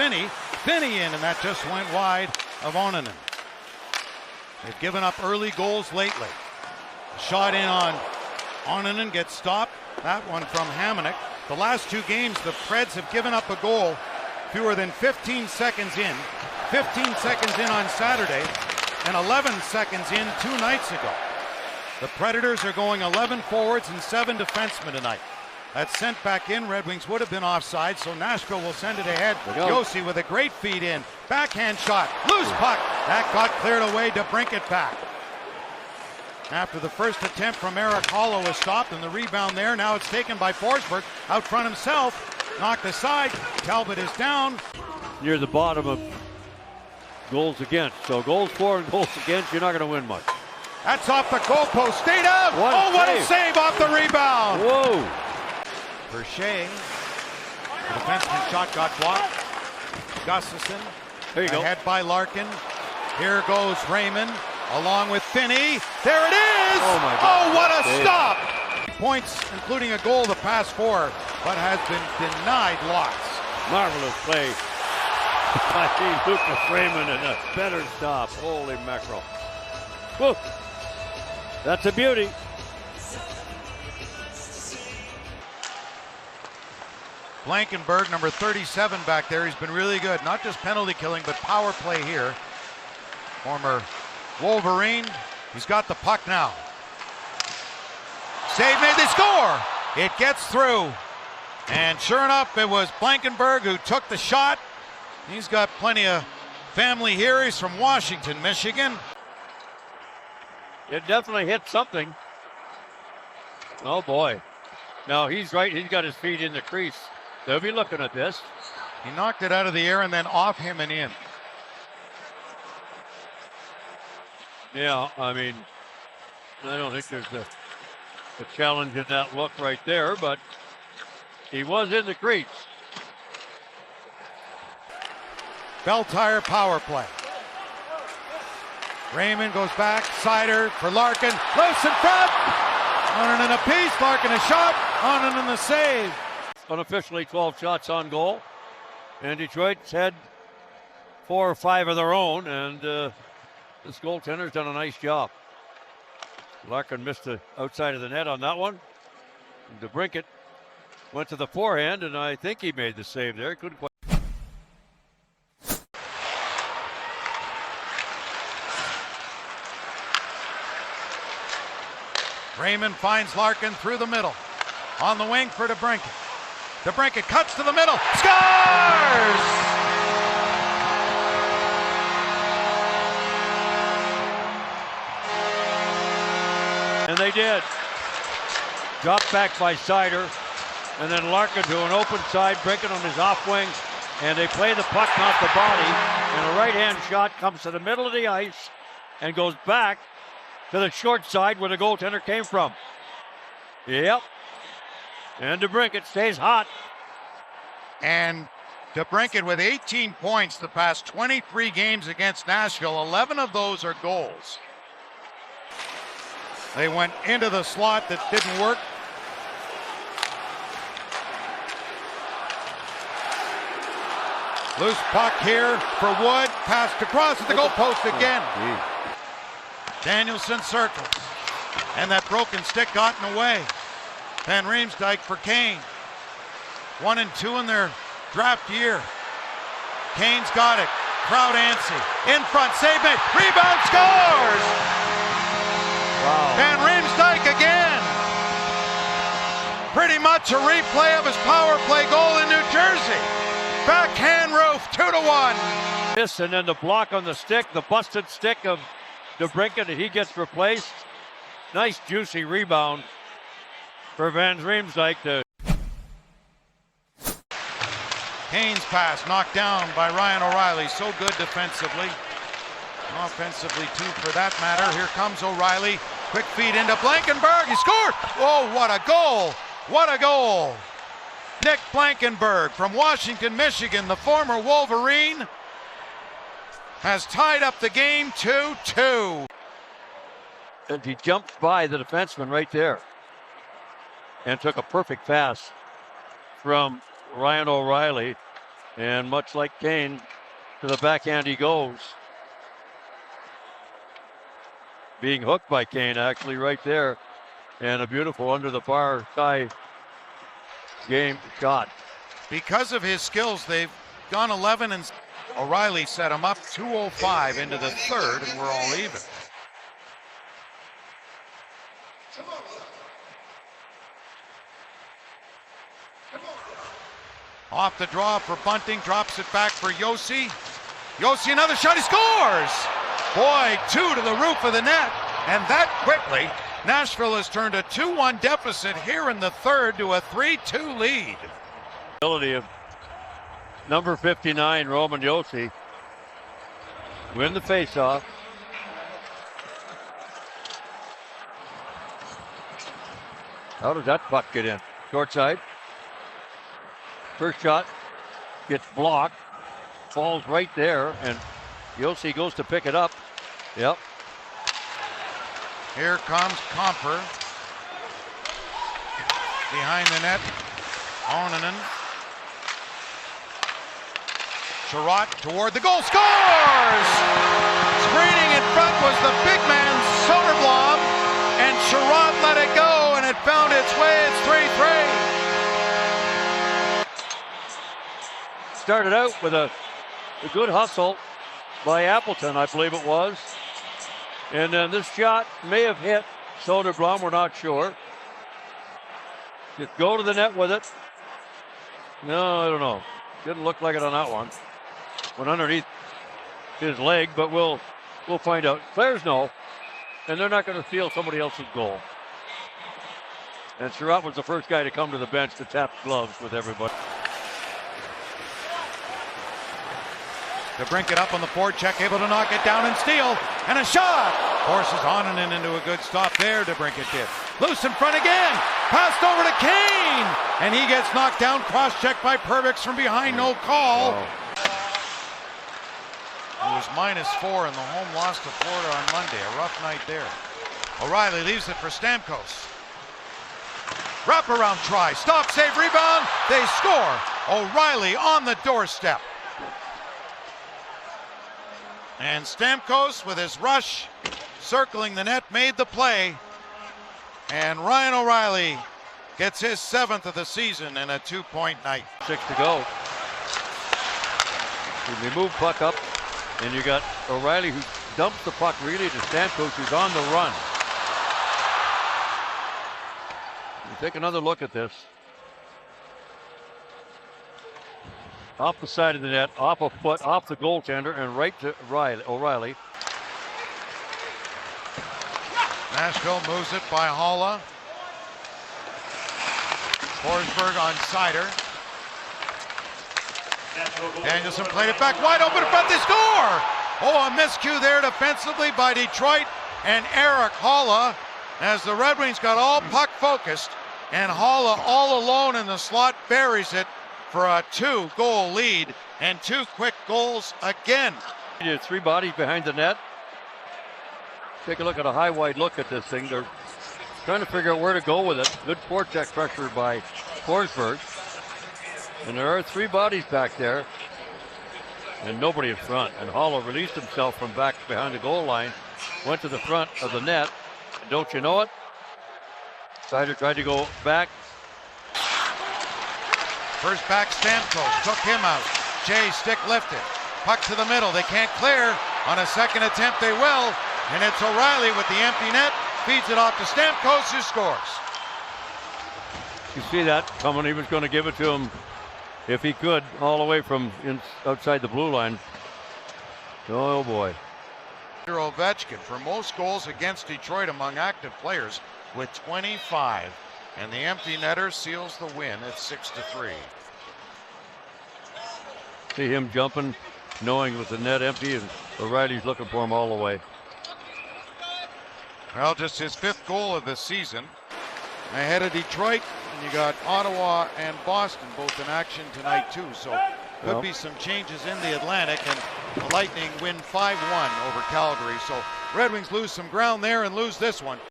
Finney. Finney in, and that just went wide of Onanen. They've given up early goals lately. Shot in on Onanen gets stopped. That one from Hamonic. The last two games, the Preds have given up a goal fewer than 15 seconds in. 15 seconds in on Saturday and 11 seconds in 2 nights ago. The Predators are going 11 forwards and 7 defensemen tonight. That's sent back in. Red Wings would have been offside, so Nashville will send it ahead. Josi with a great feed in. Backhand shot. Loose puck. That got cleared away. DeBrincat back. After the first attempt from Eric Hollow was stopped, and the rebound there. Now it's taken by Forsberg. Out front himself. Knocked aside. Talbot is down. Near the bottom of goals against. So goals for and goals against, you're not going to win much. That's off the goalpost. Stayed out. What a save off the rebound. Whoa. Berchet. The defenseman shot got blocked. Gustafson. There you go. Ahead by Larkin. Here goes Raymond along with Finney. There it is. Oh my God. Oh, what a stop. Points, including a goal the past 4, but has been denied lots. Marvelous play by Lucas Raymond and a better stop. Holy mackerel. Whoa. That's a beauty. Blankenburg, number 37 back there. He's been really good. Not just penalty killing, but power play here. Former Wolverine. He's got the puck now. Save made, they score! It gets through. And sure enough, it was Blankenburg who took the shot. He's got plenty of family here. He's from Washington, Michigan. It definitely hit something. Oh boy. No, he's right. He's got his feet in the crease. They'll be looking at this. He knocked it out of the air and then off him and in. Yeah, I mean, I don't think there's a challenge in that look right there, but he was in the crease. Bell Tire power play. Raymond goes back, Sider for Larkin, loose in front. Onanen a piece, Larkin a shot, Onanen the save. Unofficially 12 shots on goal, and Detroit's had 4 or 5 of their own, and this goaltender's done a nice job. Larkin missed the outside of the net on that one. DeBrincat went to the forehand, and I think he made the save there. Couldn't quite. Raymond finds Larkin through the middle. On the wing for DeBrincat. DeBrincat cuts to the middle. Scores! And they did. Dropped back by Sider. And then Larkin to an open side, breaking on his off wing. And they play the puck off the body. And a right-hand shot comes to the middle of the ice and goes back to the short side where the goaltender came from. Yep. And DeBrincat stays hot. And DeBrincat with 18 points the past 23 games against Nashville. 11 of those are goals. They went into the slot that didn't work. Loose puck here for Wood. Passed across at the goalpost again. Danielson circles. And that broken stick gotten away. Van Riemsdyk for Kane. 1 and 2 in their draft year. Kane's got it. Crowd antsy. In front, save made. Rebound, scores! Wow. Van Riemsdyk again. Pretty much a replay of his power play goal in New Jersey. Backhand roof, 2-1. This and then the block on the stick, the busted stick of DeBrincat, and he gets replaced. Nice juicy rebound for Van Riemsdyk to. Kane's pass knocked down by Ryan O'Reilly. So good defensively. Offensively too for that matter. Here comes O'Reilly. Quick feed into Blankenburg. He scored. Oh, what a goal. What a goal. Nick Blankenburg from Washington, Michigan, the former Wolverine, has tied up the game 2-2. And he jumped by the defenseman right there and took a perfect pass from Ryan O'Reilly And much like Kane, to the backhand he goes. Being hooked by Kane actually right there. And a beautiful under the bar tie game shot. Because of his skills, they've gone 11 and O'Reilly set him up 2:05 into the third, and we're all even. Off the draw for Bunting, drops it back for Yossi. Yossi, another shot, he scores! Boy, 2 to the roof of the net, and that quickly, Nashville has turned a 2-1 deficit here in the third to a 3-2 lead. Ability of number 59, Roman Yossi, win the faceoff. How does that puck get in? Short side. First shot gets blocked, falls right there, and Yossi goes to pick it up. Yep. Here comes Comper. Behind the net, Onanen. Sherratt toward the goal, scores! Screening in front was the big man, Soderblom, and Sherratt let it go, and it found its way. It's 3-3. Started out with a good hustle by Appleton, I believe it was. And then this shot may have hit Soderblom, we're not sure. Just go to the net with it. No, I don't know. Didn't look like it on that one. Went underneath his leg, but we'll find out. Players know, and they're not going to steal somebody else's goal. And Sherratt was the first guy to come to the bench to tap gloves with everybody. To brink it up on the forecheck, able to knock it down and steal, and a shot! Forces Onanen into a good stop there. To brink it did. Loose in front again, passed over to Kane, and he gets knocked down, cross-checked by Perbix from behind, no call. Wow. It was -4 in the home loss to Florida on Monday. A rough night there. O'Reilly leaves it for Stamkos. Wraparound try, stop, save, rebound, they score. O'Reilly on the doorstep. And Stamkos with his rush, circling the net, made the play. And Ryan O'Reilly gets his 7th of the season in a 2-point night. 6 to go. You move puck up, and you got O'Reilly who dumps the puck really to Stamkos, who's on the run. You take another look at this. Off the side of the net, off a foot, off the goaltender, and right to O'Reilly. Nashville moves it by Haula. Forsberg on Sider. Danielson played it back wide open in front, they score! Oh, a miscue there defensively by Detroit and Eric Haula, as the Red Wings got all puck focused, and Haula all alone in the slot buries it for a 2-goal lead, and 2 quick goals again. 3 bodies behind the net. Take a look at a high wide look at this thing. They're trying to figure out where to go with it. Good forecheck pressure by Forsberg. And there are 3 bodies back there, and nobody in front. And Haula released himself from back behind the goal line, went to the front of the net. And don't you know it? Sider tried to go back. First back, Stamkos took him out. Jay stick lifted. Puck to the middle. They can't clear. On a second attempt, they will. And it's O'Reilly with the empty net. Feeds it off to Stamkos, who scores. You see that coming. He was going to give it to him if he could, all the way from outside the blue line. Oh boy. Ovechkin for most goals against Detroit among active players with 25. And the empty netter seals the win at 6-3. See him jumping, knowing with the net empty, and O'Reilly's looking for him all the way. Well, just his 5th goal of the season. Ahead of Detroit, and you got Ottawa and Boston both in action tonight too. So could be some changes in the Atlantic, and the Lightning win 5-1 over Calgary. So Red Wings lose some ground there and lose this one.